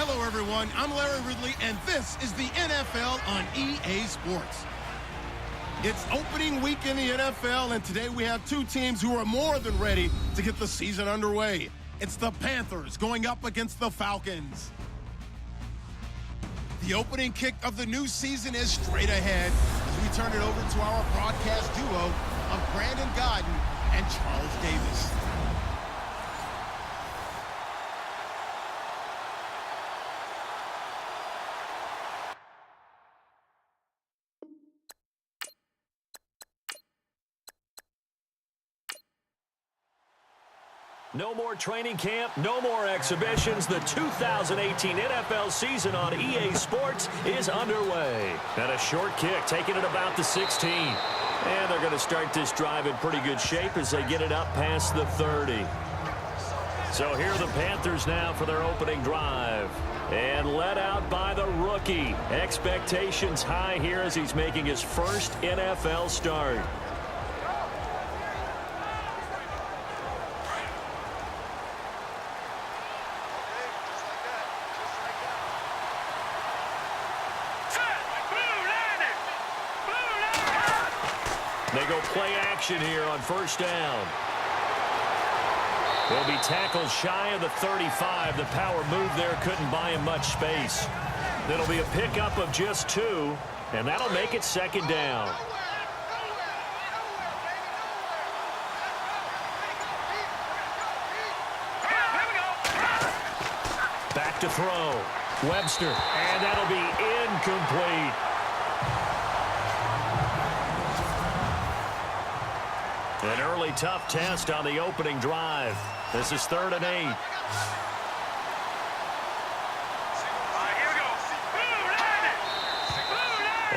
Hello, everyone. I'm Larry Ridley, and this is the NFL on EA Sports. It's opening week in the NFL, and today we have two teams who are more than ready to get the season underway. It's the Panthers going up against the Falcons. The opening kick of the new season is straight ahead as we turn it over to our broadcast duo of Brandon Godden and Charles Davis. No more training camp, no more exhibitions. The 2018 NFL season on EA Sports is underway. And a short kick taking it about the 16. And they're going to start this drive in pretty good shape as they get it up past the 30. So here are the Panthers now for their opening drive. And led out by the rookie. Expectations high here as he's making his first NFL start. They go play action here on first down. He'll be tackled shy of the 35. The power move there couldn't buy him much space. It'll be a pickup of just 2, and that'll make it second down. Back to throw. Webster, and that'll be incomplete. An early tough test on the opening drive. This is 3rd and 8.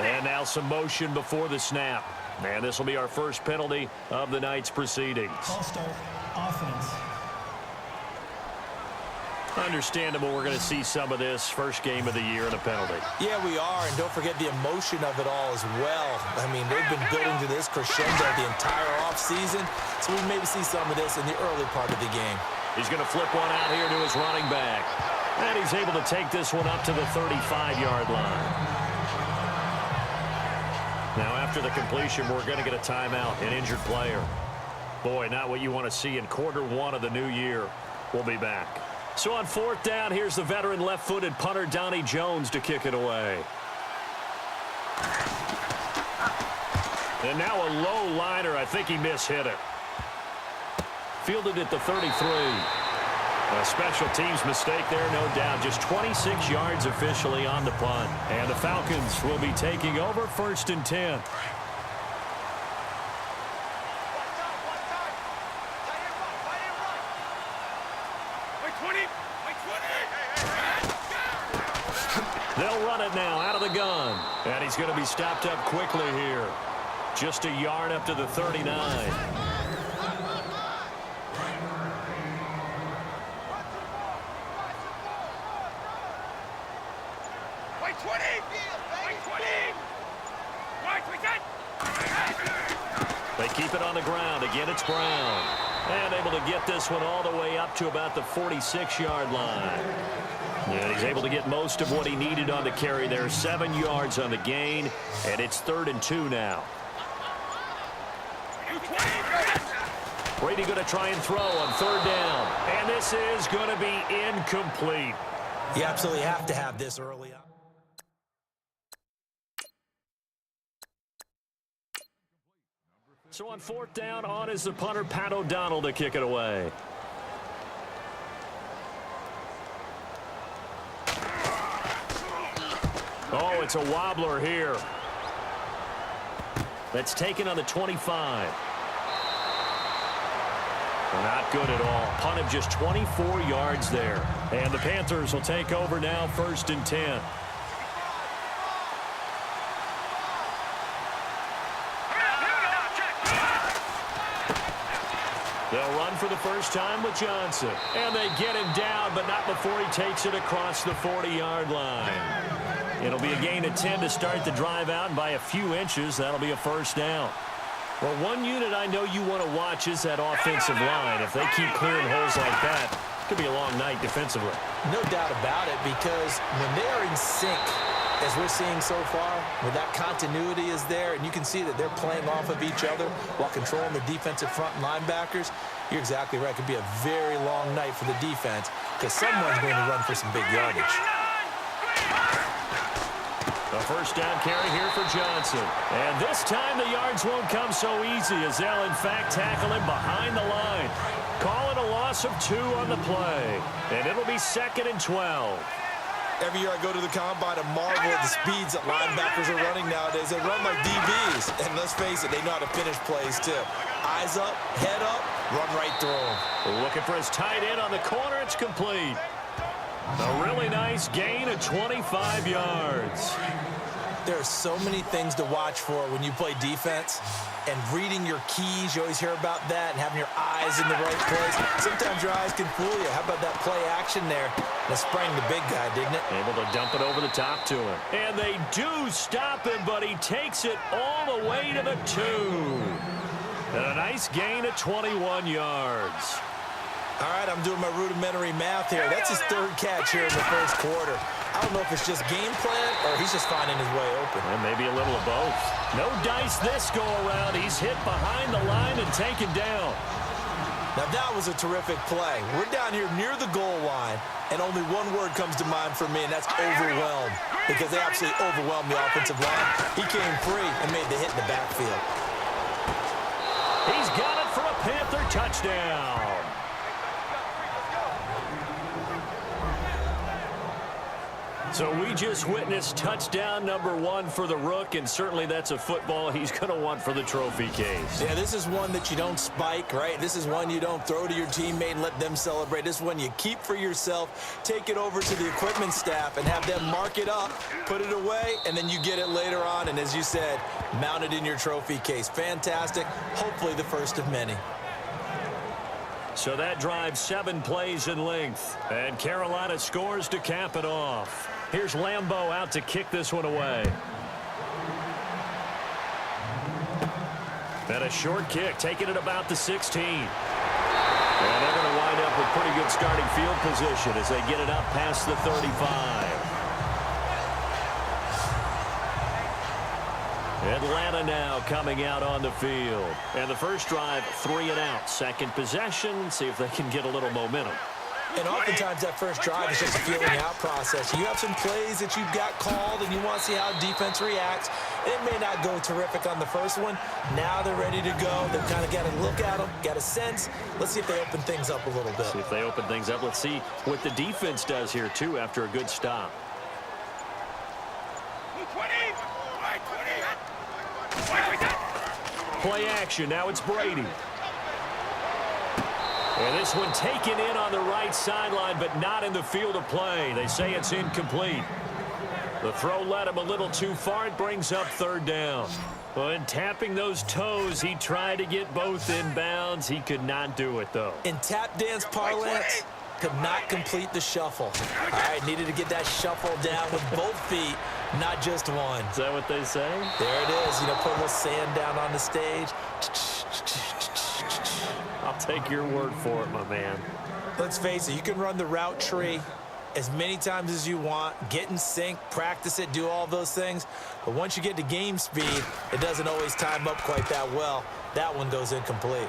And now some motion before the snap. And this will be our first penalty of the night's proceedings. Ball start, offense. Understandable we're going to see some of this first game of the year in a penalty. Yeah, we are, and don't forget the emotion of it all as well. I mean, they've been building to this crescendo the entire offseason, so we maybe see some of this in the early part of the game. He's going to flip one out here to his running back. And he's able to take this one up to the 35-yard line. Now, after the completion, we're going to get a timeout, an injured player. Boy, not what you want to see in quarter 1 of the new year. We'll be back. So on 4th down, here's the veteran left-footed punter Donnie Jones to kick it away. And now a low liner. I think he mishit it. Fielded at the 33. A special teams mistake there, no doubt. Just 26 yards officially on the punt. And the Falcons will be taking over 1st and 10. They'll run it now out of the gun. And he's going to be stopped up quickly here. Just a yard up to the 39. They keep it on the ground. Again, it's Brown. And able to get this one all the way up to about the 46-yard line. And he's able to get most of what he needed on the carry there. 7 yards on the gain, and it's 3rd and 2 now. Brady going to try and throw on 3rd down. And this is going to be incomplete. You absolutely have to have this early on. So on 4th down, on is the punter, Pat O'Donnell, to kick it away. Oh, it's a wobbler here. That's taken on the 25. Not good at all. Punt of just 24 yards there. And the Panthers will take over now, 1st and 10. They'll run for the first time with Johnson. And they get him down, but not before he takes it across the 40-yard line. It'll be a gain of 10 to start the drive out, and by a few inches, that'll be a first down. Well, one unit I know you want to watch is that offensive line. If they keep clearing holes like that, Could be a long night defensively. No doubt about it, because when they are in sync, as we're seeing so far, where that continuity is there, and you can see that they're playing off of each other while controlling the defensive front and linebackers, you're exactly right. It could be a very long night for the defense because someone's going to run for some big yardage. A first down carry here for Johnson. And this time the yards won't come so easy as they'll, in fact, tackle him behind the line. Call it a loss of 2 on the play. And it'll be 2nd and 12. Every year I go to the combine and marvel at the speeds that linebackers are running nowadays. They run like DBs. And let's face it, they know how to finish plays too. Eyes up, head up, run right through them. Looking for his tight end on the corner. It's complete. A really nice gain of 25 yards. There are so many things to watch for when you play defense. And reading your keys, you always hear about that, and having your eyes in the right place. Sometimes your eyes can fool you. How about that play action there? That sprang the big guy, didn't it? Able to dump it over the top to him. And they do stop him, but he takes it all the way to the 2. And a nice gain of 21 yards. All right, I'm doing my rudimentary math here. That's his 3rd catch here in the first quarter. I don't know if it's just game plan or he's just finding his way open. And maybe a little of both. No dice this go-around. He's hit behind the line and taken down. Now, that was a terrific play. We're down here near the goal line, and only one word comes to mind for me, and that's overwhelmed, because they absolutely overwhelmed the offensive line. He came free and made the hit in the backfield. He's got it for a Panther touchdown. So we just witnessed touchdown number 1 for the Rook, and certainly that's a football he's going to want for the trophy case. Yeah, this is one that you don't spike, right? This is one you don't throw to your teammate and let them celebrate. This is one you keep for yourself, take it over to the equipment staff and have them mark it up, put it away, and then you get it later on, and as you said, mount it in your trophy case. Fantastic. Hopefully the first of many. So that drives 7 plays in length, and Carolina scores to cap it off. Here's Lambeau out to kick this one away. And a short kick, taking it about the 16. And they're going to wind up with pretty good starting field position as they get it up past the 35. Atlanta now coming out on the field. And the first drive, 3 and out. Second possession, see if they can get a little momentum. And oftentimes that first drive is just a feeling out process. You have some plays that you've got called and you want to see how defense reacts. It may not go terrific on the first one. Now they're ready to go. They've kind of got to look at them, got a sense. Let's see if they open things up a little bit. See if they open things up. Let's see what the defense does here, too, after a good stop. Play action. Now it's Brady. And this one taken in on the right sideline, but not in the field of play. They say it's incomplete. The throw led him a little too far. It brings up 3rd down. Well, in tapping those toes, he tried to get both in bounds. He could not do it, though. In tap dance parlance, could not complete the shuffle. All right, needed to get that shuffle down with both feet, not just one. Is that what they say? There it is. You know, put a little sand down on the stage. I'll take your word for it, my man. Let's face it, you can run the route tree as many times as you want, get in sync, practice it, do all those things. But once you get to game speed, it doesn't always time up quite that well. That one goes incomplete.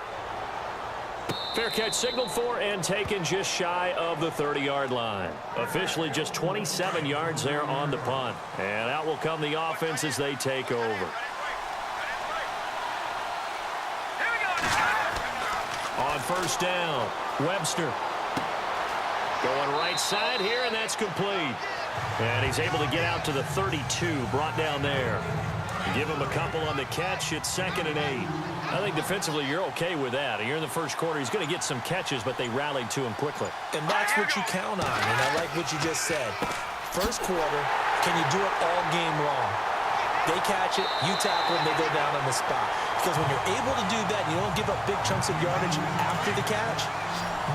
Fair catch signaled for and taken just shy of the 30-yard line. Officially just 27 yards there on the punt. And out will come the offense as they take over. On first down, Webster. Going right side here, and that's complete. And he's able to get out to the 32, brought down there. Give him a couple on the catch. It's 2nd and 8. I think defensively you're okay with that. Here in the first quarter, he's going to get some catches, but they rallied to him quickly. And that's what you count on, and I like what you just said. First quarter, can you do it all game long? They catch it, you tackle them, they go down on the spot. Because when you're able to do that, and you don't give up big chunks of yardage after the catch,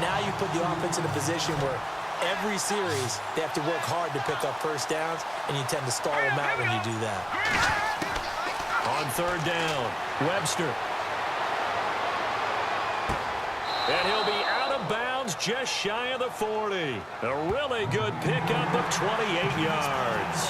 now you put the offense in a position where every series they have to work hard to pick up first downs, and you tend to stall them out when you do that. On 3rd down, Webster. And he'll be out of bounds is just shy of the 40. A really good pickup of 28 yards.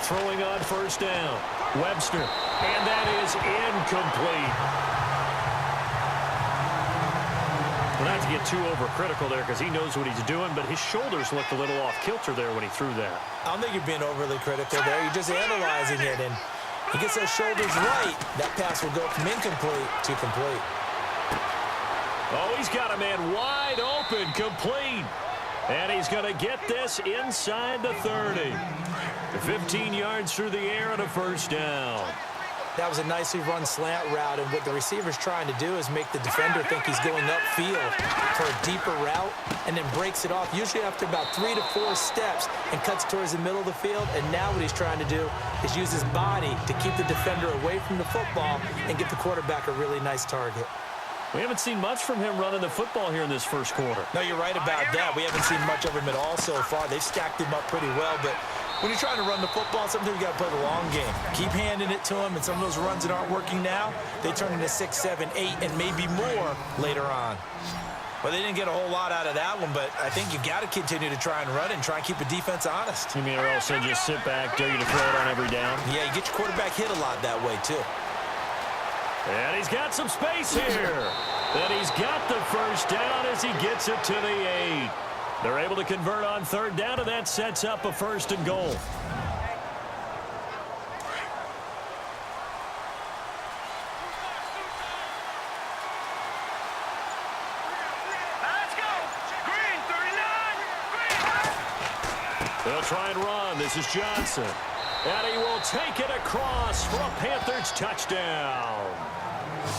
Throwing on first down. Webster. And that is incomplete. Well, not to get too overcritical there because he knows what he's doing, but his shoulders looked a little off kilter there when he threw that. I don't think you're being overly critical there. You're just analyzing it, and he gets those shoulders right. That pass will go from incomplete to complete. Oh, he's got a man wide open, complete. And he's going to get this inside the 30. 15 yards through the air and a first down. That was a nicely run slant route, and what the receiver's trying to do is make the defender think he's going upfield for a deeper route and then breaks it off, usually after about 3 to 4 steps, and cuts towards the middle of the field. And now what he's trying to do is use his body to keep the defender away from the football and give the quarterback a really nice target. We haven't seen much from him running the football here in this first quarter. No, you're right about that. We haven't seen much of him at all so far. They've stacked him up pretty well, but when you're trying to run the football, sometimes you got to play the long game. Keep handing it to him, and some of those runs that aren't working now, they turn into 6, 7, 8, and maybe more later on. Well, they didn't get a whole lot out of that one, but I think you've got to continue to try and run and try and keep the defense honest. You mean or else they just sit back, dare you to throw it on every down? Yeah, you get your quarterback hit a lot that way, too. And he's got some space here. And he's got the first down as he gets it to the 8. They're able to convert on third down, and that sets up a 1st and goal. Let's go. Green 39. They'll try and run. This is Johnson. And he will take it across for a Panthers touchdown.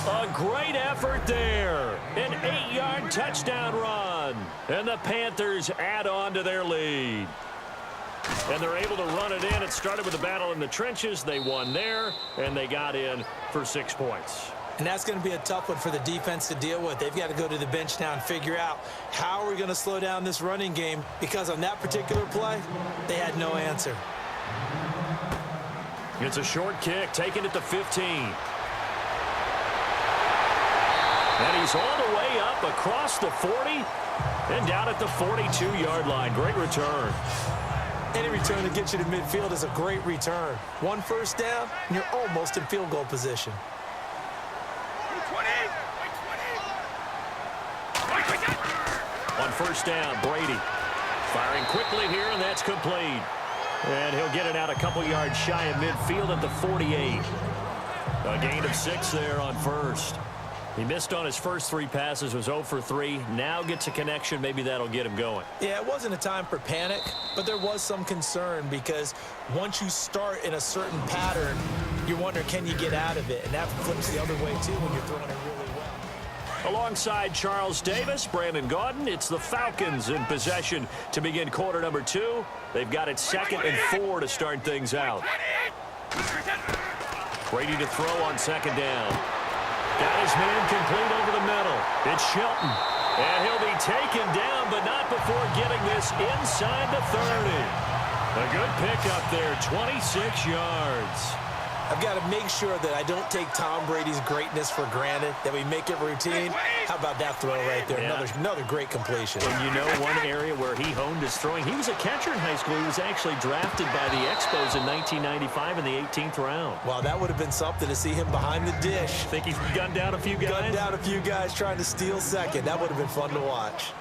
A great effort there. An 8-yard touchdown run. And the Panthers add on to their lead. And they're able to run it in. It started with a battle in the trenches. They won there, and they got in for 6 points. And that's going to be a tough one for the defense to deal with. They've got to go to the bench now and figure out how are we going to slow down this running game, because on that particular play, they had no answer. It's a short kick, taking it to 15. And he's all the way up across the 40 and down at the 42-yard line. Great return. Any return that gets you to midfield is a great return. 1 first down, and you're almost in field goal position. 20. On first down, Brady firing quickly here, and that's complete. And he'll get it out a couple yards shy of midfield at the 48. A gain of 6 there on first. He missed on his first 3 passes, was 0 for 3. Now gets a connection. Maybe that'll get him going. Yeah, it wasn't a time for panic, but there was some concern because once you start in a certain pattern, you're wondering, can you get out of it? And that flips the other way, too, when you're throwing it really well. Alongside Charles Davis, Brandon Gaudin, it's the Falcons in possession to begin quarter number 2. They've got it 2nd and 4 to start things out. Brady to throw on 2nd down. Got his man complete over the middle. It's Shelton. And he'll be taken down, but not before getting this inside the 30. A good pickup there, 26 yards. I've got to make sure that I don't take Tom Brady's greatness for granted, that we make it routine. How about that throw right there? Yeah. Another great completion. And you know one area where he honed his throwing, he was a catcher in high school. He was actually drafted by the Expos in 1995 in the 18th round. Wow, that would have been something to see him behind the dish. Think he's gunned down a few guys? Gunned down a few guys trying to steal second. That would have been fun to watch.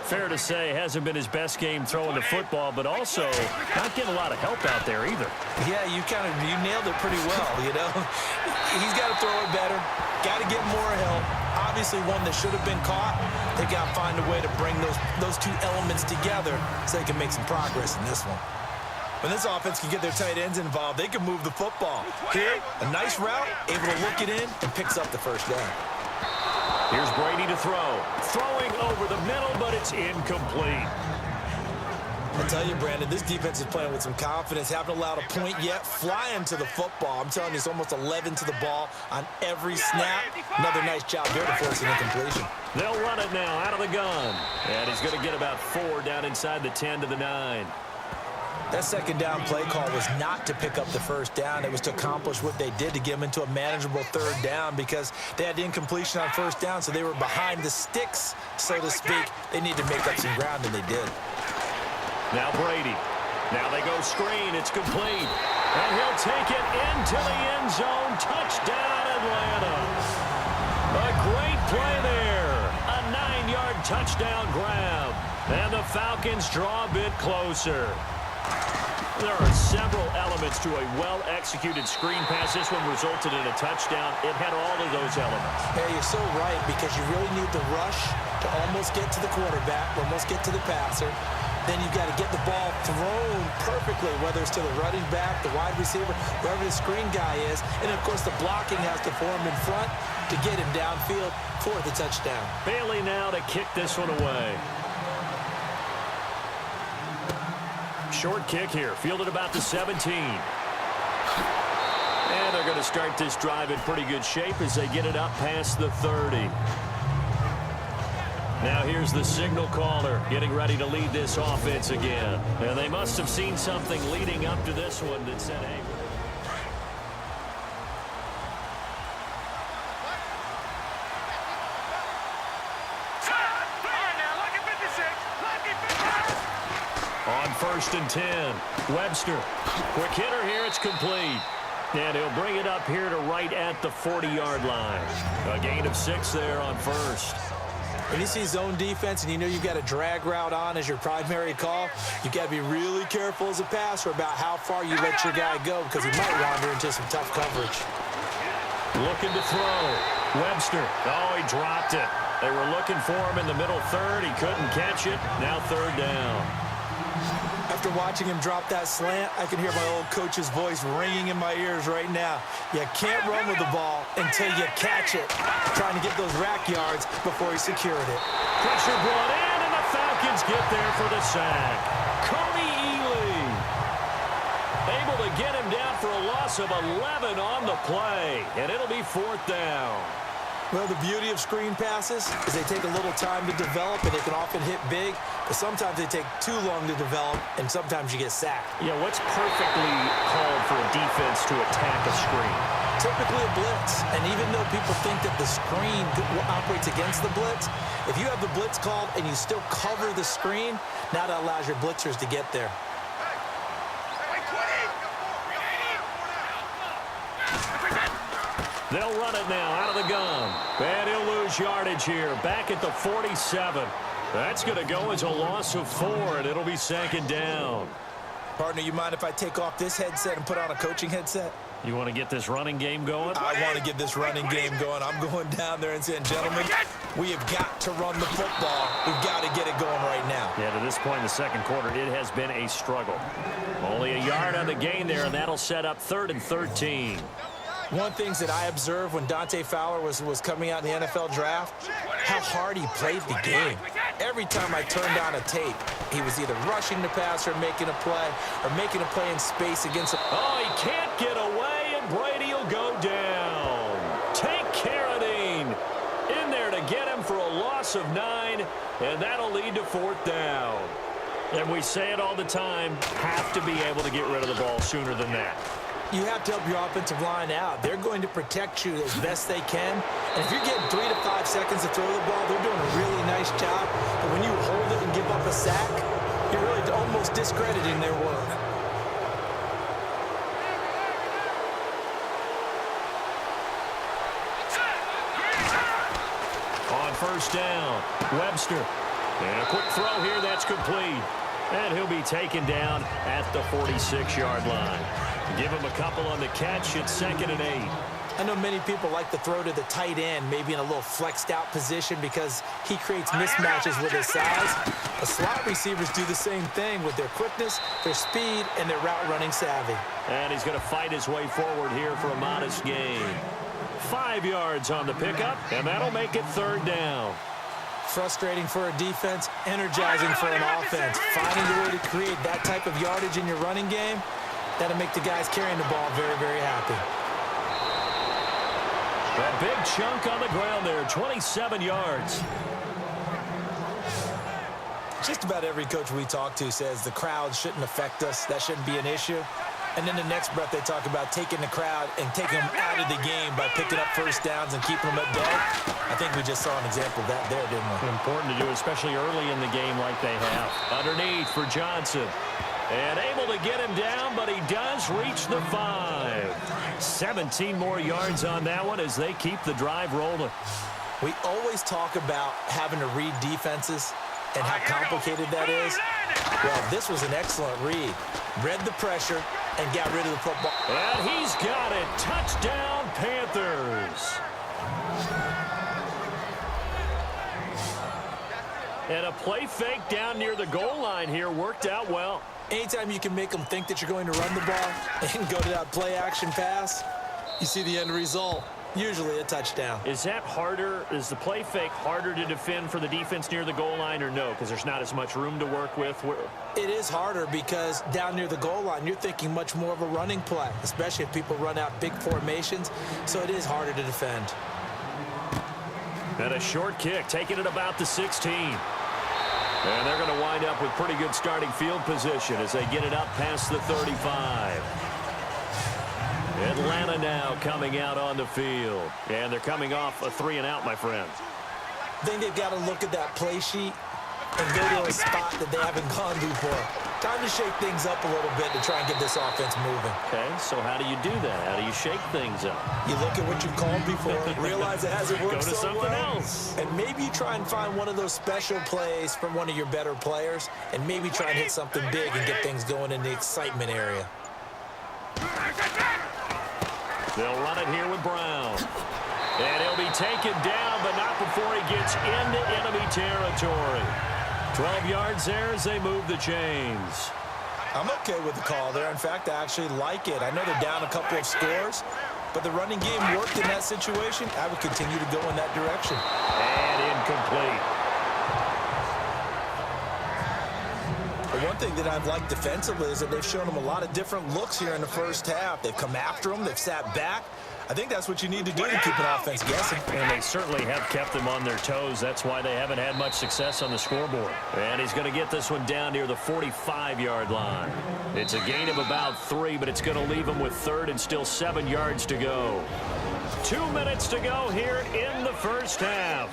Fair to say, hasn't been his best game throwing the football, but also not getting a lot of help out there either. Yeah, you nailed it pretty well, you know. He's got to throw it better. Got to get more help. Obviously one that should have been caught. They've got to find a way to bring those 2 elements together so they can make some progress in this one. When this offense can get their tight ends involved, they can move the football. Here, a nice route, able to look it in, and picks up the first down. Here's Brady to throw. Throwing over the middle, but it's incomplete. I tell you, Brandon, this defense is playing with some confidence. Haven't allowed a point yet. Flying to the football. I'm telling you, it's almost 11 to the ball on every snap. Another nice job there to force an incompletion. They'll run it now out of the gun. And he's going to get about 4 down inside the 10 to the 9. That second down play call was not to pick up the first down. It was to accomplish what they did, to get them into a manageable third down, because they had incompletion on first down, so they were behind the sticks, so to speak. They needed to make up some ground, and they did. Now Brady. Now they go screen. It's complete. And he'll take it into the end zone. Touchdown, Atlanta. A great play there. A 9-yard touchdown grab. And the Falcons draw a bit closer. There are several elements to a well-executed screen pass. This one resulted in a touchdown. It had all of those elements. Yeah, you're so right, because you really need the rush to almost get to the quarterback, almost get to the passer. Then you've got to get the ball thrown perfectly, whether it's to the running back, the wide receiver, wherever the screen guy is. And, of course, the blocking has to form in front to get him downfield for the touchdown. Bailey now to kick this one away. Short kick here, fielded about the 17. And they're going to start this drive in pretty good shape as they get it up past the 30. Now here's the signal caller getting ready to lead this offense again. And they must have seen something leading up to this one that said, hey. On 1st and 10, Webster. Quick hitter here, it's complete. And he'll bring it up here to right at the 40-yard line. A gain of 6 there on 1st. When you see zone defense and you know you've got a drag route on as your primary call, you've got to be really careful as a passer about how far you let your guy go, because he might wander into some tough coverage. Looking to throw. Webster. Oh, he dropped it. They were looking for him in the middle third. He couldn't catch it. Now 3rd down. After watching him drop that slant, I can hear my old coach's voice ringing in my ears right now. You can't run with the ball until you catch it. Trying to get those rack yards before he secured it. Pressure brought in, and the Falcons get there for the sack. Cody Ely able to get him down for a loss of 11 on the play, and it'll be 4th down. Well, the beauty of screen passes is they take a little time to develop, and they can often hit big, but sometimes they take too long to develop, and sometimes you get sacked. Yeah, what's perfectly called for a defense to attack a screen? Typically a blitz, and even though people think that the screen operates against the blitz, if you have the blitz called and you still cover the screen, now that allows your blitzers to get there. They'll run it now out of the gun. And he'll lose yardage here. Back at the 47. That's going to go as a loss of 4, and it'll be 2nd down. Partner, you mind if I take off this headset and put on a coaching headset? You want to get this running game going? I want to get this running game going. I'm going down there and saying, gentlemen, we have got to run the football. We've got to get it going right now. Yeah, to this point in the second quarter, it has been a struggle. Only a yard on the gain there, and that'll set up 3rd and 13. One thing that I observed when Dante Fowler was coming out in the NFL draft, how hard he played the game. Every time I turned on a tape, he was either rushing the passer, making a play, or making a play in space against him. Oh, he can't get away, and Brady will go down. Take Carradine in there to get him for a loss of 9, and that'll lead to 4th down. And we say it all the time, have to be able to get rid of the ball sooner than that. You have to help your offensive line out. They're going to protect you as best they can. And if you're getting 3 to 5 seconds to throw the ball, they're doing a really nice job. But when you hold it and give up a sack, you're really almost discrediting their work. On 1st down, Webster. And a quick throw here, that's complete. And he'll be taken down at the 46-yard line. Give him a couple on the catch. It's 2nd and 8. I know many people like to throw to the tight end, maybe in a little flexed out position because he creates mismatches with his size. The slot receivers do the same thing with their quickness, their speed, and their route running savvy. And he's going to fight his way forward here for a modest gain. 5 yards on the pickup, and that'll make it 3rd down. Frustrating for a defense, energizing for an offense. Finding a way to create that type of yardage in your running game, that'll make the guys carrying the ball very, very happy. A big chunk on the ground there, 27 yards. Just about every coach we talk to says the crowd shouldn't affect us. That shouldn't be an issue. And then the next breath they talk about taking the crowd and taking them out of the game by picking up first downs and keeping them at bay. I think we just saw an example of that there, didn't we? Important to do, especially early in the game like they have. Underneath for Johnson. And able to get him down, but he does reach the 5. 17 more yards on that one as they keep the drive rolling. We always talk about having to read defenses and how complicated that is. Well, this was an excellent read. Read the pressure and got rid of the football. And he's got it. Touchdown, Panthers. And a play fake down near the goal line here worked out well. Anytime you can make them think that you're going to run the ball and go to that play action pass, you see the end result. Usually a touchdown. Is that harder? Is the play fake harder to defend for the defense near the goal line or no? Because there's not as much room to work with. It is harder because down near the goal line, you're thinking much more of a running play, especially if people run out big formations. So it is harder to defend. And a short kick, taking it about the 16. And they're going to wind up with pretty good starting field position as they get it up past the 35. Atlanta now coming out on the field. And they're coming off a 3-and-out, my friend. I think they've got to look at that play sheet and go to a spot that they haven't gone before. Time to shake things up a little bit to try and get this offense moving. Okay, so how do you do that? How do you shake things up? You look at what you've called before, realize it hasn't worked Go to so something well, else. and maybe you try and find one of those special plays from one of your better players, and maybe try and hit something big and get things going in the excitement area. They'll run it here with Brown. And he'll be taken down, but not before he gets into enemy territory. 12 yards there as they move the chains. I'm okay with the call there. In fact, I actually like it. I know they're down a couple of scores, but the running game worked in that situation. I would continue to go in that direction. And incomplete. The one thing that I've liked defensively is that they've shown them a lot of different looks here in the first half. They've come after them. They've sat back. I think that's what you need to do to keep an offense guessing. And they certainly have kept them on their toes. That's why they haven't had much success on the scoreboard. And he's going to get this one down near the 45-yard line. It's a gain of about 3, but it's going to leave them with 3rd and still 7 yards to go. 2 minutes to go here in the first half.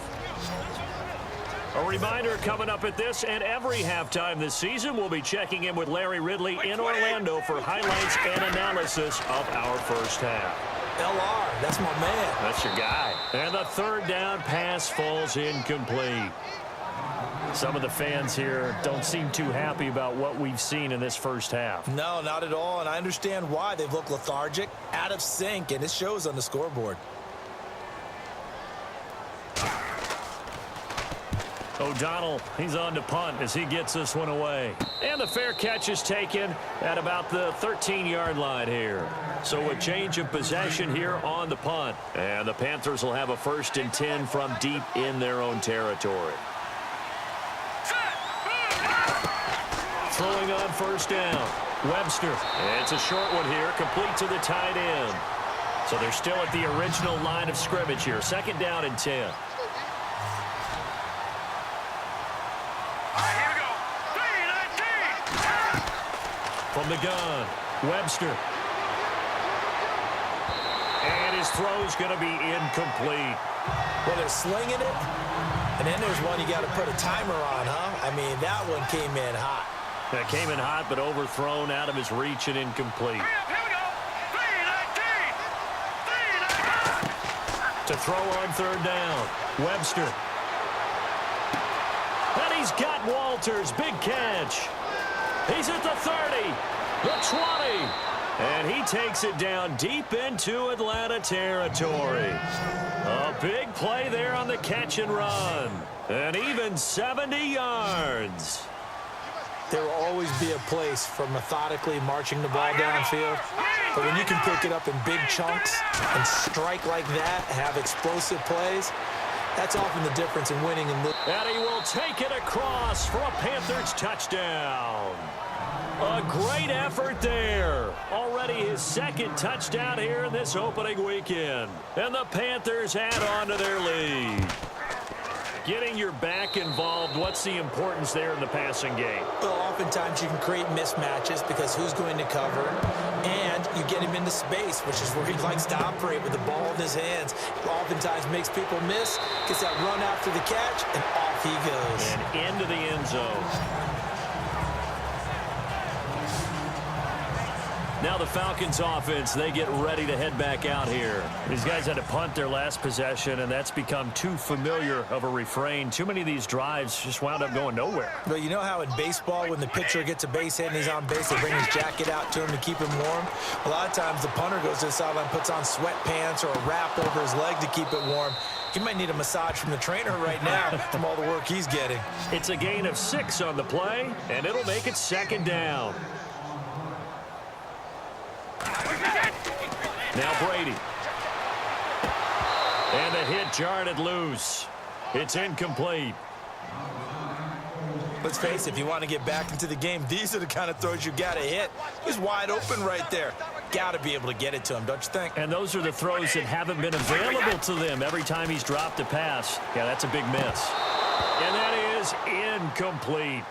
A reminder coming up at this and every halftime this season, we'll be checking in with Larry Ridley in Orlando for highlights and analysis of our first half. LR, that's my man. That's your guy. And the 3rd down pass falls incomplete. Some of the fans here don't seem too happy about what we've seen in this first half. No, not at all, and I understand why. They've looked lethargic, out of sync, and it shows on the scoreboard. O'Donnell, he's on to punt as he gets this one away. And the fair catch is taken at about the 13-yard line here. So a change of possession here on the punt. And the Panthers will have a 1st and 10 from deep in their own territory. Throwing on 1st down. Webster. And it's a short one here, complete to the tight end. So they're still at the original line of scrimmage here. 2nd down and 10. From the gun, Webster. And his throw's going to be incomplete. Well, they're slinging it, and then there's one you got to put a timer on, huh? I mean, that one came in hot. That came in hot, but overthrown out of his reach and incomplete. To throw on 3rd down, Webster. And he's got Walters. Big catch. He's at the 30, the 20, and he takes it down deep into Atlanta territory. A big play there on the catch and run, and even 70 yards. There will always be a place for methodically marching the ball downfield, but when you can pick it up in big chunks and strike like that, have explosive plays, That's often the difference in winning and losing. And he will take it across for a Panthers touchdown. A great effort there. Already his second touchdown here in this opening weekend. And the Panthers add on to their lead. Getting your back involved, what's the importance there in the passing game? Well, oftentimes you can create mismatches because who's going to cover, and you get him into space, which is where he likes to operate with the ball in his hands. Oftentimes makes people miss, gets that run after the catch, and off he goes. And into the end zone. Now the Falcons offense, they get ready to head back out here. These guys had to punt their last possession, and that's become too familiar of a refrain. Too many of these drives just wound up going nowhere. But you know how in baseball, when the pitcher gets a base hit and he's on base, they bring his jacket out to him to keep him warm? A lot of times the punter goes to the sideline, puts on sweatpants or a wrap over his leg to keep it warm. He might need a massage from the trainer right now from all the work he's getting. It's a gain of 6 on the play, and it'll make it second down. Now Brady. And the hit jarred it loose. It's incomplete. Let's face it, if you want to get back into the game, these are the kind of throws you got to hit. He's wide open right there. Got to be able to get it to him, don't you think? And those are the throws that haven't been available to them every time he's dropped a pass. Yeah, that's a big miss. And that is incomplete.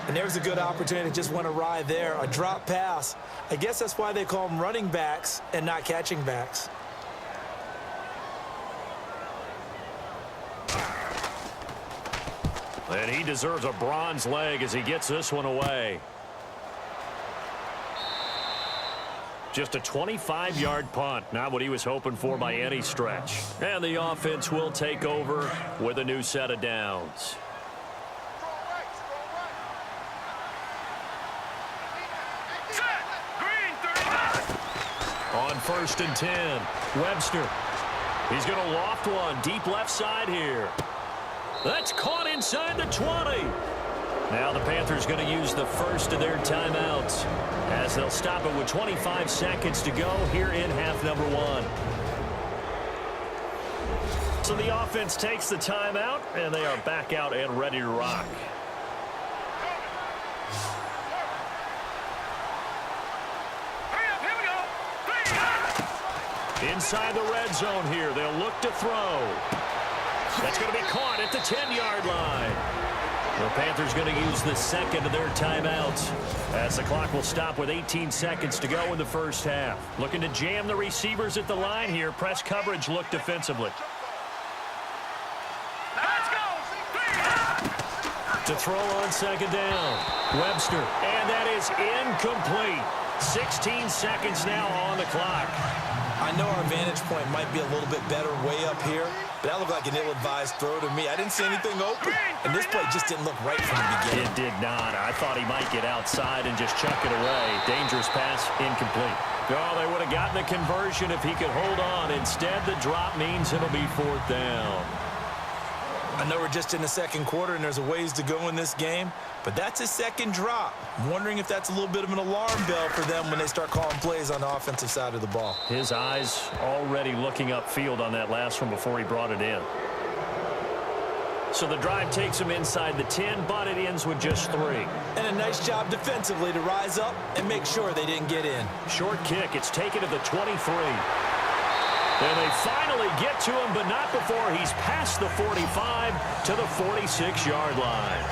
And there's a good opportunity to just went awry there. A drop pass. I guess that's why they call them running backs and not catching backs. And he deserves a bronze leg as he gets this one away. Just a 25-yard punt, not what he was hoping for by any stretch. And the offense will take over with a new set of downs. On 1st and 10, Webster. He's going to loft one deep left side here. That's caught inside the 20. Now the Panthers going to use the first of their timeouts as they'll stop it with 25 seconds to go here in half number 1. So the offense takes the timeout, and they are back out and ready to rock. Inside the red zone here, they'll look to throw. That's going to be caught at the 10-yard line. The Panthers going to use the second of their timeouts as the clock will stop with 18 seconds to go in the first half. Looking to jam the receivers at the line here. Press coverage look defensively. Let's go. To throw on second down. Webster. And that is incomplete. 16 seconds now on the clock. I know our vantage point might be a little bit better way up here, but that looked like an ill-advised throw to me. I didn't see anything open, and this play just didn't look right from the beginning. It did not. I thought he might get outside and just chuck it away. Dangerous pass, incomplete. Oh, they would have gotten the conversion if he could hold on. Instead, the drop means it'll be 4th down. I know we're just in the second quarter, and there's a ways to go in this game, but that's his second drop. I'm wondering if that's a little bit of an alarm bell for them when they start calling plays on the offensive side of the ball. His eyes already looking upfield on that last one before he brought it in. So the drive takes him inside the 10, but it ends with just 3. And a nice job defensively to rise up and make sure they didn't get in. Short kick. It's taken to the 23. And they finally get to him, but not before he's past the 45 to the 46-yard line.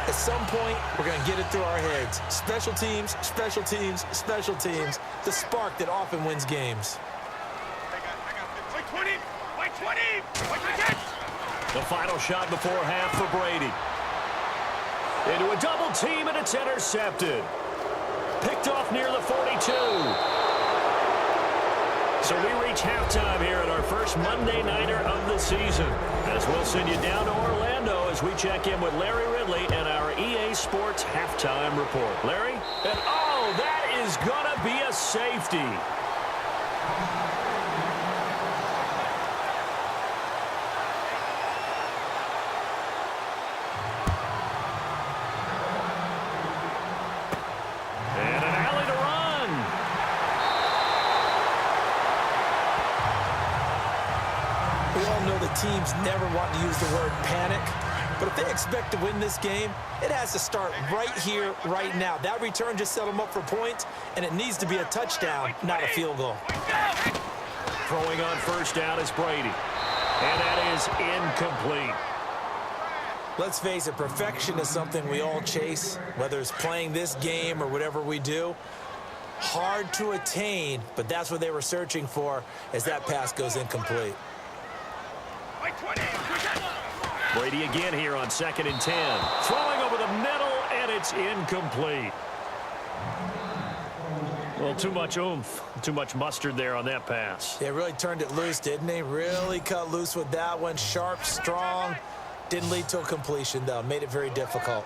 At some point, we're going to get it through our heads. Special teams, special teams, special teams. The spark that often wins games. Wait 20. Wait 20. Wait 20. The final shot before half for Brady. Into a double team, and it's intercepted. Picked off near the 42. So we reach halftime here at our first Monday Nighter of the season. As we'll send you down to Orlando as we check in with Larry Ridley and our EA Sports Halftime Report. Larry? And oh, that is going to be a safety. teams never want to use the word panic, but if they expect to win this game, it has to start right here, right now. That return just set them up for points, and it needs to be a touchdown, not a field goal. Throwing on first down is Brady, and that is incomplete. Let's face it, perfection is something we all chase, whether it's playing this game or whatever we do. Hard to attain, but that's what they were searching for as that pass goes incomplete. Brady again here on 2nd and 10. Throwing over the middle, and it's incomplete. Well, too much oomph, too much mustard there on that pass. They really turned it loose, didn't they? Really cut loose with that one. Sharp, strong. Didn't lead to a completion, though. Made it very difficult.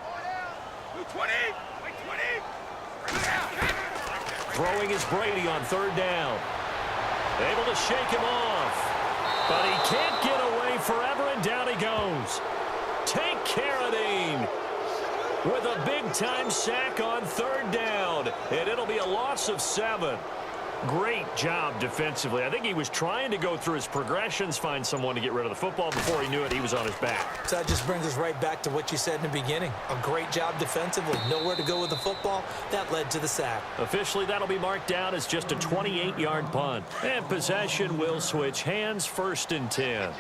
Throwing is Brady on 3rd down. Able to shake him off. But he can't get away forever, and down he goes. Tank Carradine with a big-time sack on 3rd down. And it'll be a loss of 7. Great job defensively. I think he was trying to go through his progressions, find someone to get rid of the football. Before he knew it, he was on his back. So that just brings us right back to what you said in the beginning. A great job defensively. Nowhere to go with the football. That led to the sack. Officially, that'll be marked down as just a 28-yard punt. And possession will switch hands, 1st and 10.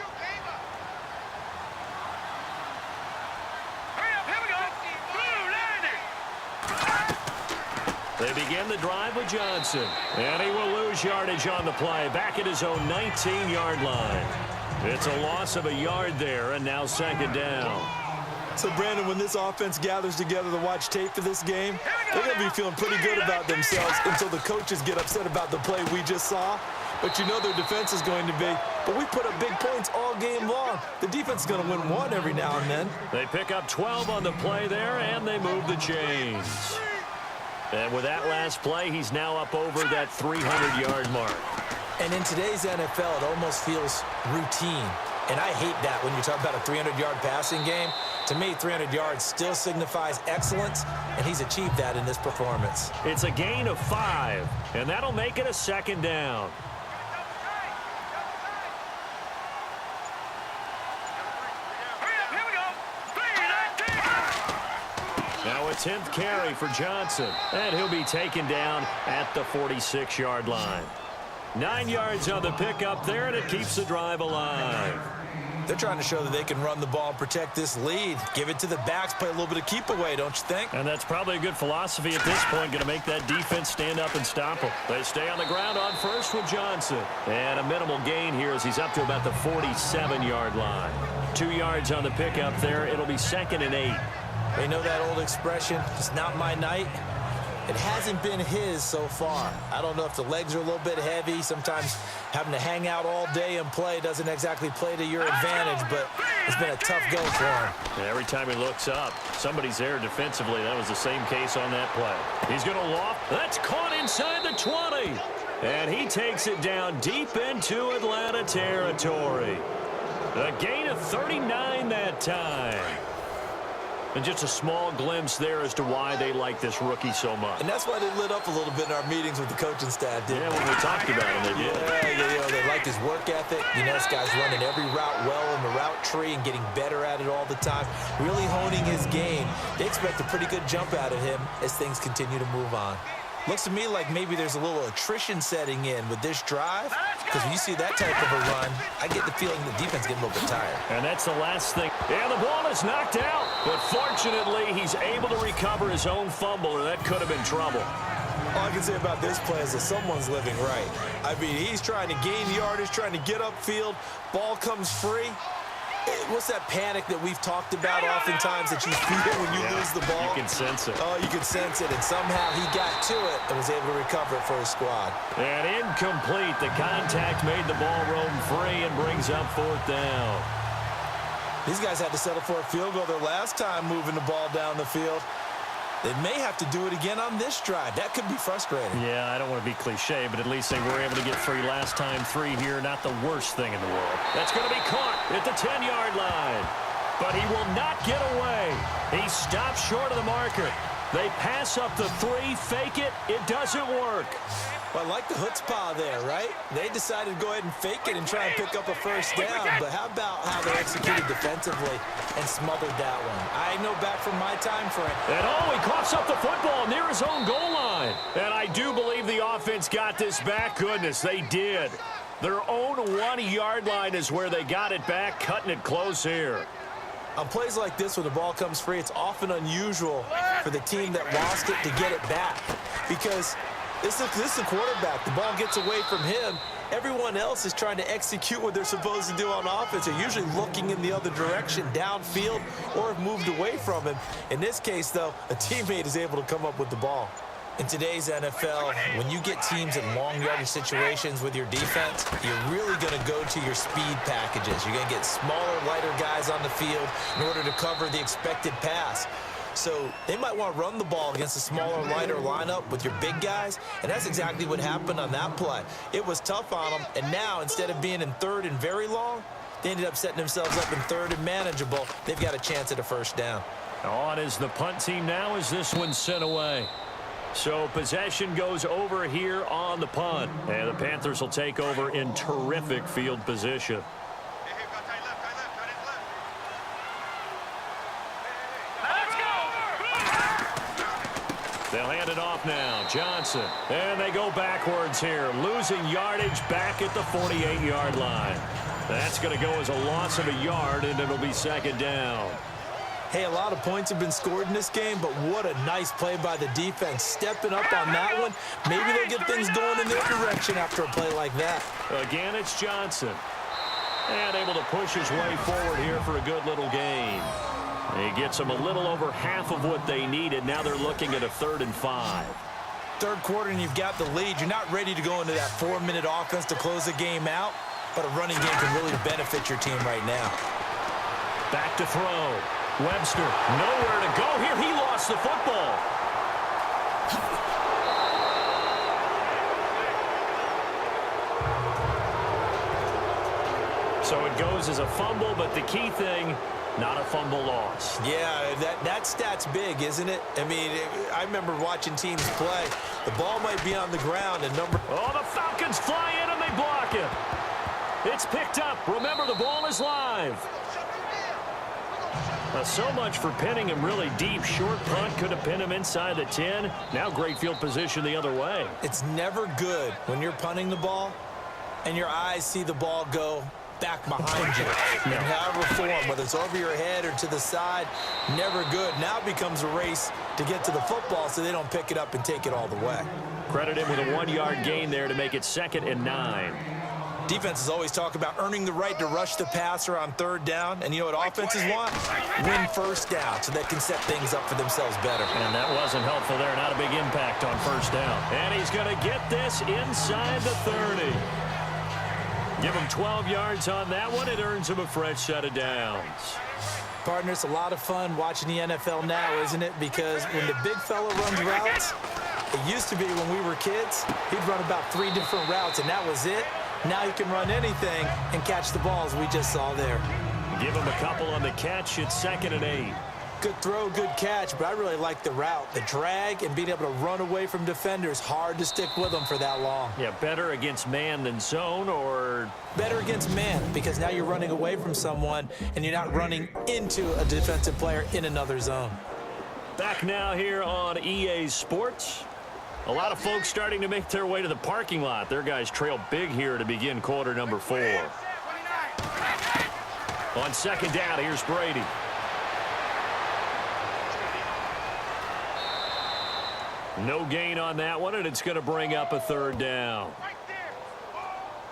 They begin the drive with Johnson. And he will lose yardage on the play. Back at his own 19-yard line. It's a loss of a yard there, and now 2nd down. So, Brandon, when this offense gathers together to watch tape for this game, they're going to be feeling pretty good about themselves until the coaches get upset about the play we just saw. But you know their defense is going to be, but we put up big points all game long. The defense is going to win one every now and then. They pick up 12 on the play there, and they move the chains. And with that last play, he's now up over that 300-yard mark. And in today's NFL, it almost feels routine. And I hate that when you talk about a 300-yard passing game. To me, 300 yards still signifies excellence, and he's achieved that in this performance. It's a gain of 5, and that'll make it a 2nd down. Now a 10th carry for Johnson, and he'll be taken down at the 46-yard line. 9 yards on the pickup there, and it keeps the drive alive. They're trying to show that they can run the ball and protect this lead. Give it to the backs, play a little bit of keep away, don't you think? And that's probably a good philosophy at this point, going to make that defense stand up and stop them. They stay on the ground on first with Johnson. And a minimal gain here as he's up to about the 47-yard line. 2 yards on the pickup there. It'll be 2nd and 8. They know that old expression, it's not my night. It hasn't been his so far. I don't know if the legs are a little bit heavy. Sometimes having to hang out all day and play doesn't exactly play to your advantage, but it's been a tough go for him. And every time he looks up, somebody's there defensively. That was the same case on that play. He's going to loft. That's caught inside the 20. And he takes it down deep into Atlanta territory. A gain of 39 that time. And just a small glimpse there as to why they like this rookie so much. And that's why they lit up a little bit in our meetings with the coaching staff, didn't they? Yeah, when we talked about him, they did. Yeah, they like his work ethic. You know, this guy's running every route well in the route tree and getting better at it all the time. Really honing his game. They expect a pretty good jump out of him as things continue to move on. Looks to me like maybe there's a little attrition setting in with this drive, because when you see that type of a run, I get the feeling the defense getting a little bit tired. And that's the last thing. And the ball is knocked out, but fortunately he's able to recover his own fumble, or that could have been trouble. All I can say about this play is that someone's living right. I mean, he's trying to gain yardage, trying to get upfield. Ball comes free. What's that panic that we've talked about oftentimes that you feel when you lose the ball? You can sense it. Oh, you can sense it, and somehow he got to it and was able to recover it for his squad. And incomplete. The contact made the ball roam free and brings up 4th down. These guys had to settle for a field goal their last time moving the ball down the field. They may have to do it again on this drive. That could be frustrating. Yeah, I don't want to be cliche, but at least they were able to get 3 last time. 3 here, not the worst thing in the world. That's going to be caught at the 10-yard line. But he will not get away. He stopped short of the marker. They pass up the three, fake it. It doesn't work. Well, I like the chutzpah there, right? They decided to go ahead and fake it and try and pick up a first down. But how about how they executed defensively and smothered that one? I know back from my time frame. And he coughs up the football near his own goal line. And I do believe the offense got this back. Goodness, they did. Their own 1-yard line is where they got it back, cutting it close here. On plays like this, when the ball comes free, it's often unusual for the team that lost it to get it back. Because this is a quarterback. The ball gets away from him. Everyone else is trying to execute what they're supposed to do on offense. They're usually looking in the other direction, downfield, or have moved away from him. In this case, though, a teammate is able to come up with the ball. In today's NFL, when you get teams in long yardage situations with your defense, you're really going to go to your speed packages. You're going to get smaller, lighter guys on the field in order to cover the expected pass. So they might want to run the ball against a smaller, lighter lineup with your big guys, and that's exactly what happened on that play. It was tough on them, and now instead of being in third and very long, they ended up setting themselves up in third and manageable. They've got a chance at a first down. On is the punt team now as this one's sent away. So possession goes over here on the punt, and the Panthers will take over in terrific field position. They'll hand it off now. Johnson. And they go backwards here. Losing yardage back at the 48-yard line. That's going to go as a loss of a yard, and it'll be second down. Hey, a lot of points have been scored in this game, but what a nice play by the defense. Stepping up on that one. Maybe they'll get things going in their direction after a play like that. Again, it's Johnson. And able to push his way forward here for a good little gain. He gets them a little over half of what they needed. Now they're looking at a 3rd and 5. Third quarter and you've got the lead. You're not ready to go into that 4-minute offense to close the game out, but a running game can really benefit your team right now. Back to throw. Webster, nowhere to go here. He lost the football. So it goes as a fumble, but the key thing, not a fumble loss. Yeah, that stat's big, isn't it? I mean, I remember watching teams play. The ball might be on the ground and Oh, the Falcons fly in and they block it. It's picked up. Remember, the ball is live. So much for pinning him really deep. Short punt could have pinned him inside the 10. Now great field position the other way. It's never good when you're punting the ball and your eyes see the ball go back behind you. And however form, whether it's over your head or to the side, never good. Now it becomes a race to get to the football so they don't pick it up and take it all the way. Credit him with a 1-yard gain there to make it 2nd and 9. Defenses always talk about earning the right to rush the passer on 3rd down. And you know what offenses want? Win first down so they can set things up for themselves better. And that wasn't helpful there. Not a big impact on first down. And he's going to get this inside the 30. Give him 12 yards on that one. It earns him a fresh set of downs. Partner, it's a lot of fun watching the NFL now, isn't it? Because when the big fella runs routes, it used to be when we were kids, he'd run about 3 different routes, and that was it. Now he can run anything and catch the balls we just saw there. Give him a couple on the catch. It's 2nd and 8. Good throw, good catch, but I really like the route. The drag and being able to run away from defenders. Hard to stick with them for that long. Yeah, better against man than zone, or? Better against man, because now you're running away from someone and you're not running into a defensive player in another zone. Back now here on EA Sports. A lot of folks starting to make their way to the parking lot. Their guys trail big here to begin quarter number 4. On 2nd down, here's Brady. No gain on that one, and it's going to bring up a 3rd down.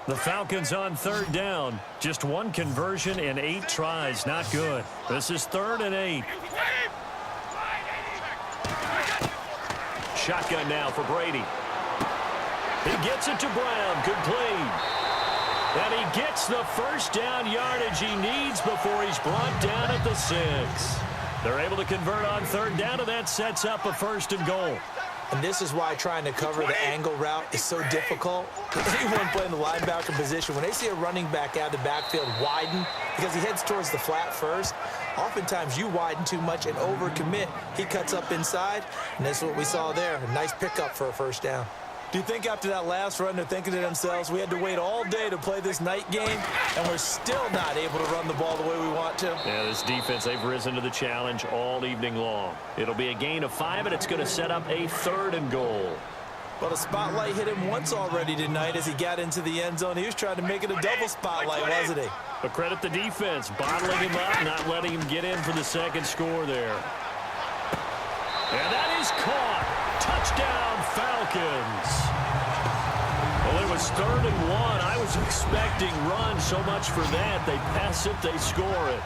The Falcons on 3rd down. Just 1 conversion in 8 tries. Not good. This is 3rd and 8. Shotgun now for Brady. He gets it to Brown. Complete. And he gets the first down yardage he needs before he's brought down at the 6. They're able to convert on 3rd down, and that sets up a 1st and goal. And this is why trying to cover the angle route is so difficult. Anyone playing the linebacker position, when they see a running back out of the backfield widen because he heads towards the flat first, oftentimes you widen too much and overcommit. He cuts up inside, and that's what we saw there. A nice pickup for a first down. Do you think after that last run they're thinking to themselves, we had to wait all day to play this night game, and we're still not able to run the ball the way we want to? Yeah, this defense, they've risen to the challenge all evening long. It'll be a gain of 5, and it's going to set up a 3rd and goal. Well, the spotlight hit him once already tonight as he got into the end zone. He was trying to make it a double spotlight, wasn't he? But credit the defense, bottling him up, not letting him get in for the second score there. And that is caught. Touchdown, Falcons. Well, it was 3rd and 1. I was expecting run, so much for that. They pass it, they score it.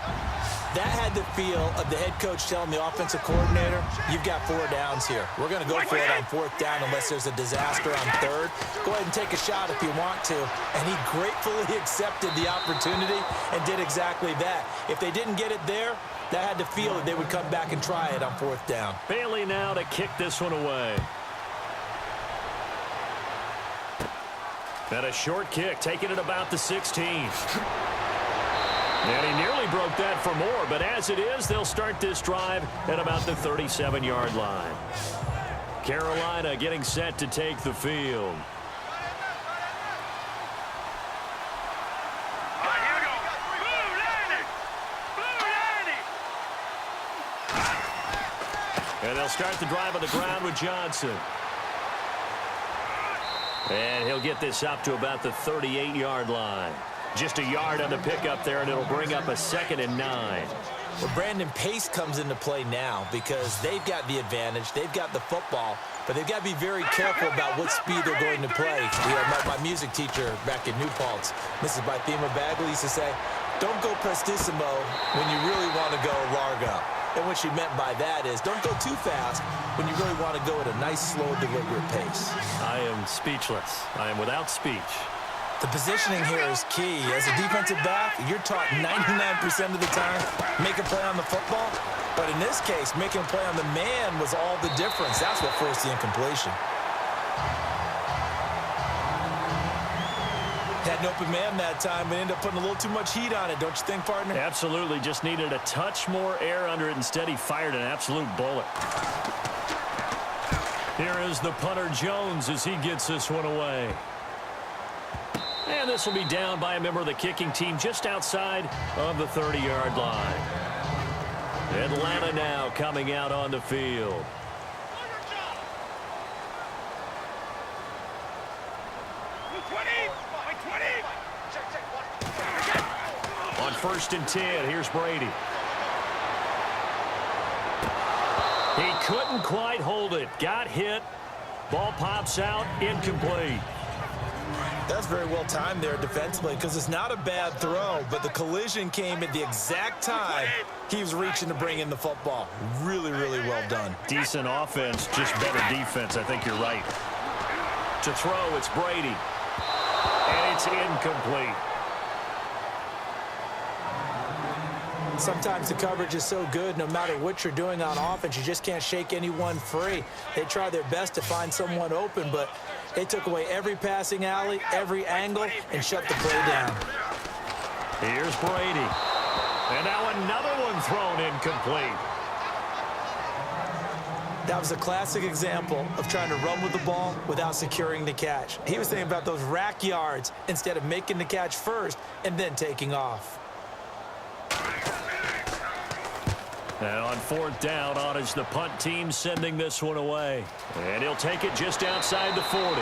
That had the feel of the head coach telling the offensive coordinator, you've got 4 downs here. We're going to go for it on 4th down unless there's a disaster on 3rd. Go ahead and take a shot if you want to. And he gratefully accepted the opportunity and did exactly that. If they didn't get it there, that had the feel that they would come back and try it on 4th down. Bailey now to kick this one away. And a short kick, taking it about the 16. And he nearly broke that for more, but as it is, they'll start this drive at about the 37-yard line. Carolina getting set to take the field. And they'll start the drive on the ground with Johnson. And he'll get this up to about the 38-yard line. Just a yard on the pickup there, and it'll bring up a 2nd and 9. Well, Brandon, pace comes into play now because they've got the advantage. They've got the football, but they've got to be very careful about what speed they're going to play. You know, my music teacher back in New Paltz, Mrs. Bythema Bagley, used to say, don't go prestissimo when you really want to go largo. And what she meant by that is don't go too fast when you really want to go at a nice, slow, deliberate pace. I am speechless. I am without speech. The positioning here is key. As a defensive back, you're taught 99% of the time, make a play on the football. But in this case, making a play on the man was all the difference. That's what forced the incompletion. Had an open man that time, but ended up putting a little too much heat on it, don't you think, partner? Absolutely. Just needed a touch more air under it. Instead, he fired an absolute bullet. Here is the punter, Jones, as he gets this one away. And this will be down by a member of the kicking team just outside of the 30-yard line. Atlanta now coming out on the field. On 1st and 10, here's Brady. He couldn't quite hold it. Got hit. Ball pops out. Incomplete. That's very well timed there defensively because it's not a bad throw, but the collision came at the exact time he was reaching to bring in the football. Really, really well done. Decent offense, just better defense. I think you're right. To throw, it's Brady. And it's incomplete. Sometimes the coverage is so good, no matter what you're doing on offense, you just can't shake anyone free. They try their best to find someone open, but they took away every passing alley, every angle, and shut the play down. Here's Brady. And now another one thrown incomplete. That was a classic example of trying to run with the ball without securing the catch. He was thinking about those rack yards instead of making the catch first and then taking off. And on 4th down, on is the punt team sending this one away. And he'll take it just outside the 40.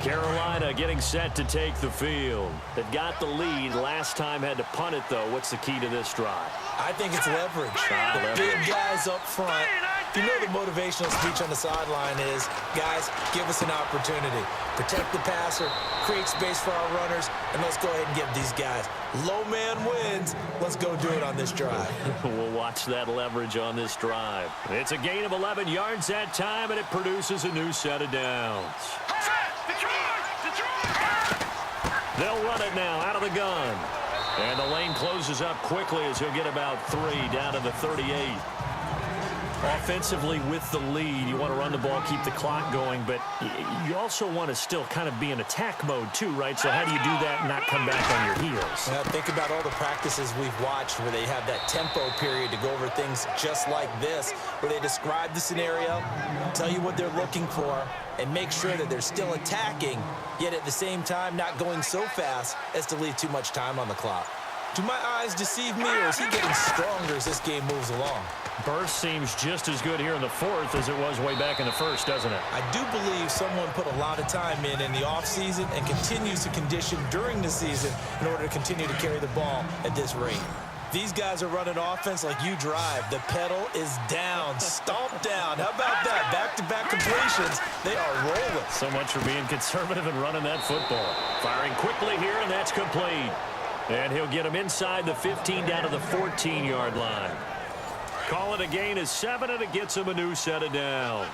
Carolina getting set to take the field. They've got the lead. Last time had to punt it, though. What's the key to this drive? I think it's leverage. The big guys up front. You know the motivational speech on the sideline is, guys, give us an opportunity. Protect the passer, create space for our runners, and let's go ahead and give these guys. Low man wins. Let's go do it on this drive. We'll watch that leverage on this drive. It's a gain of 11 yards that time, and it produces a new set of downs. They'll run it now out of the gun. And the lane closes up quickly as he'll get about 3 down to the 38. Offensively with the lead, you want to run the ball, keep the clock going, but you also want to still kind of be in attack mode too, right? So how do you do that and not come back on your heels? Well, think about all the practices we've watched where they have that tempo period to go over things just like this, where they describe the scenario, tell you what they're looking for, and make sure that they're still attacking, yet at the same time not going so fast as to leave too much time on the clock. Do my eyes deceive me, or is he getting stronger as this game moves along? Burst seems just as good here in the fourth as it was way back in the first, doesn't it? I do believe someone put a lot of time in the offseason and continues to condition during the season in order to continue to carry the ball at this rate. These guys are running offense like you drive. The pedal is down, stomped down. How about that? Back-to-back completions. They are rolling. So much for being conservative and running that football. Firing quickly here, and that's complete. And he'll get him inside the 15 down to the 14-yard line. Call it a gain of 7, and it gets him a new set of downs.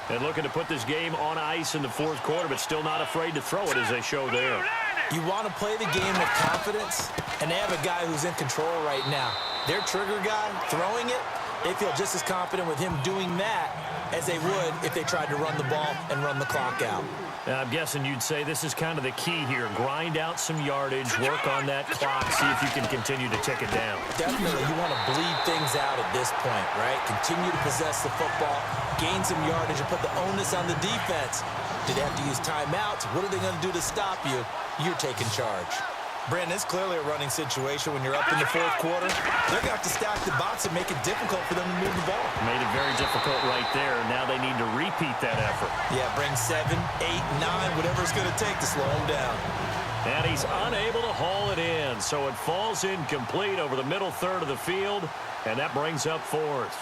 And looking to put this game on ice in the fourth quarter, but still not afraid to throw it as they show there. You want to play the game with confidence, and they have a guy who's in control right now. Their trigger guy throwing it, they feel just as confident with him doing that as they would if they tried to run the ball and run the clock out. I'm guessing you'd say this is kind of the key here. Grind out some yardage, work on that clock, see if you can continue to tick it down. Definitely, you want to bleed things out at this point, right? Continue to possess the football, gain some yardage, and put the onus on the defense. Do they have to use timeouts? What are they going to do to stop you? You're taking charge. Brandon, it's clearly a running situation when you're up in the fourth quarter. They're going to have to stack the box and make it difficult for them to move the ball. Made it very difficult right there. Now they need to repeat that effort. Yeah, bring 7, 8, 9, whatever it's going to take to slow him down. And he's unable to haul it in, so it falls incomplete over the middle third of the field, and that brings up fourth.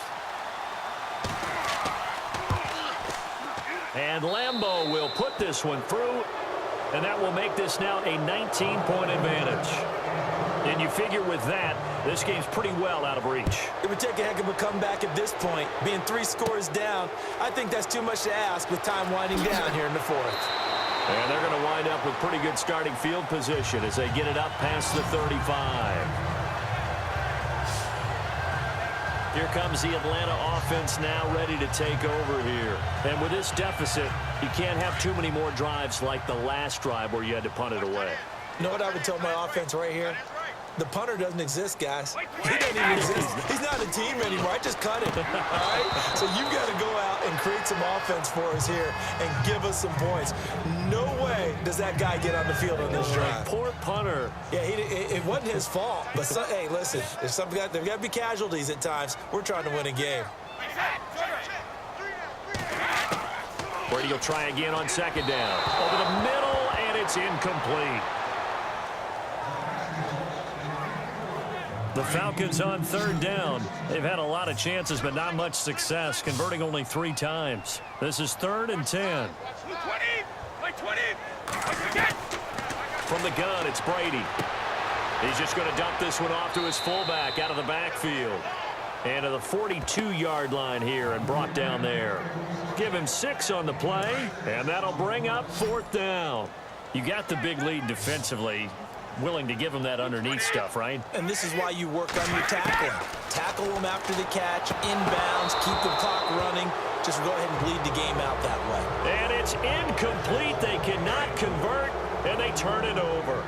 And Lambeau will put this one through, and that will make this now a 19-point advantage. And you figure with that, this game's pretty well out of reach. It would take a heck of a comeback at this point. Being 3 scores down, I think that's too much to ask with time winding down here in the fourth. And they're going to wind up with pretty good starting field position as they get it up past the 35. Here comes the Atlanta offense now ready to take over here. And with this deficit, you can't have too many more drives like the last drive where you had to punt it away. You know what I would tell my offense right here? The punter doesn't exist, guys. He doesn't even exist. He's not a team anymore. I just cut him. All right? So you've got to go out and create some offense for us here and give us some points. No way does that guy get on the field on this drive. Poor punter. Yeah, it wasn't his fault. But, hey, listen, there's got to be casualties at times. We're trying to win a game. Brady will try again on second down. Over the middle, and it's incomplete. The Falcons on third down. They've had a lot of chances, but not much success, converting only 3 times. This is 3rd and 10. From the gun, it's Brady. He's just going to dump this one off to his fullback out of the backfield. And to the 42-yard line here and brought down there. Give him 6 on the play, and that'll bring up 4th down. You got the big lead defensively. Willing to give him that underneath stuff, right? And this is why you work on your tackling. Tackle them after the catch, inbounds, keep the clock running. Just go ahead and bleed the game out that way. And it's incomplete. They cannot convert, and they turn it over.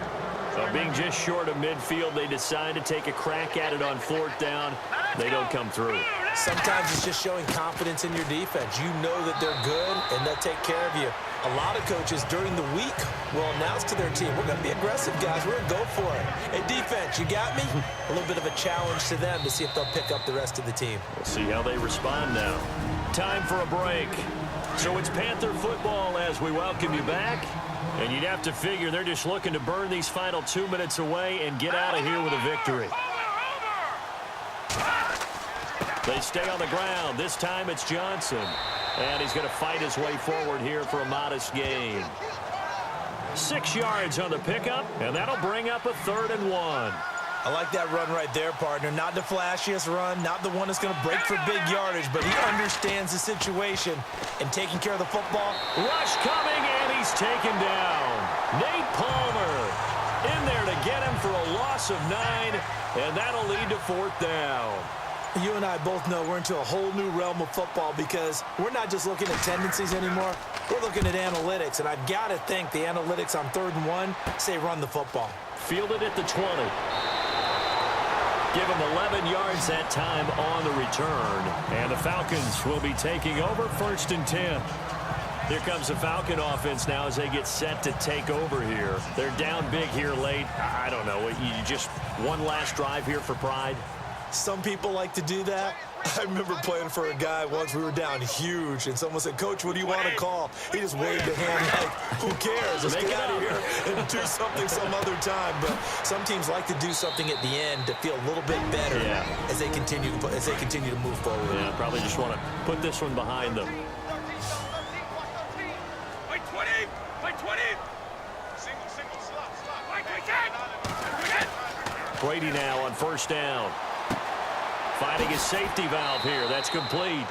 So being just short of midfield, they decide to take a crack at it on 4th down. They don't come through. Sometimes it's just showing confidence in your defense. You know that they're good, and they'll take care of you. A lot of coaches during the week will announce to their team, we're going to be aggressive, guys. We're going to go for it. Hey, defense, you got me? A little bit of a challenge to them to see if they'll pick up the rest of the team. We'll see how they respond now. Time for a break. So it's Panther football as we welcome you back. And you'd have to figure they're just looking to burn these final 2 minutes away and get out of here with a victory. They stay on the ground. This time it's Johnson. And he's going to fight his way forward here for a modest gain. 6 yards on the pickup, and that'll bring up a 3rd and 1. I like that run right there, partner. Not the flashiest run, not the one that's going to break for big yardage, but he understands the situation and taking care of the football. Rush coming, and he's taken down. Nate Palmer in there to get him for a loss of 9, and that'll lead to 4th down. You and I both know we're into a whole new realm of football because we're not just looking at tendencies anymore. We're looking at analytics, and I've got to think the analytics on 3rd and 1 say run the football. Fielded at the 20. Give him 11 yards that time on the return. And the Falcons will be taking over 1st and 10. Here comes the Falcon offense now as they get set to take over here. They're down big here late. I don't know. You just one last drive here for pride? Some people like to do that. I remember playing for a guy once. We were down huge, and someone said, "Coach, what do you want to call?" He just waved a hand like, who cares? Let's get out of here and do something some other time. But some teams like to do something at the end to feel a little bit better as they continue to move forward. Yeah, probably just want to put this one behind them. Wait 20! Wait 20! Single, slot. Wait, Brady now on 1st down. Finding his safety valve here. That's complete.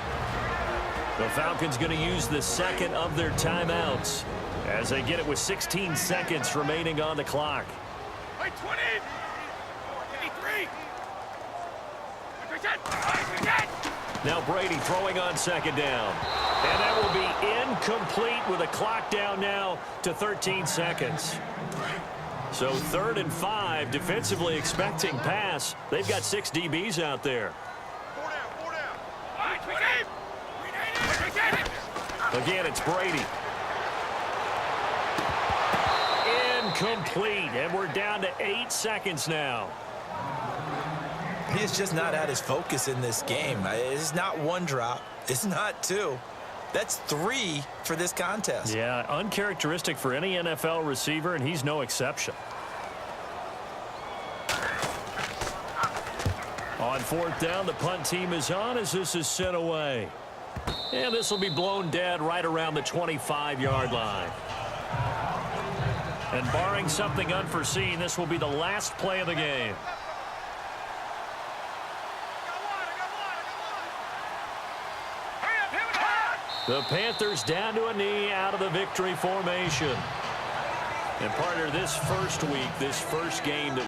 The Falcons going to use the 2nd of their timeouts as they get it with 16 seconds remaining on the clock. Wait 20! 53! Now Brady throwing on 2nd down. And that will be incomplete with a clock down now to 13 seconds. So 3rd and 5, defensively expecting pass. They've got 6 DBs out there. 4 down. Again, it's Brady. Incomplete, and we're down to 8 seconds now. He's just not at his focus in this game. It's not 1 drop. It's not 2. That's 3 for this contest. Yeah, uncharacteristic for any NFL receiver, and he's no exception. On 4th down, the punt team is on as this is sent away. And this will be blown dead right around the 25-yard line. And barring something unforeseen, this will be the last play of the game. The Panthers down to a knee out of the victory formation. And partner, this first week, this first game that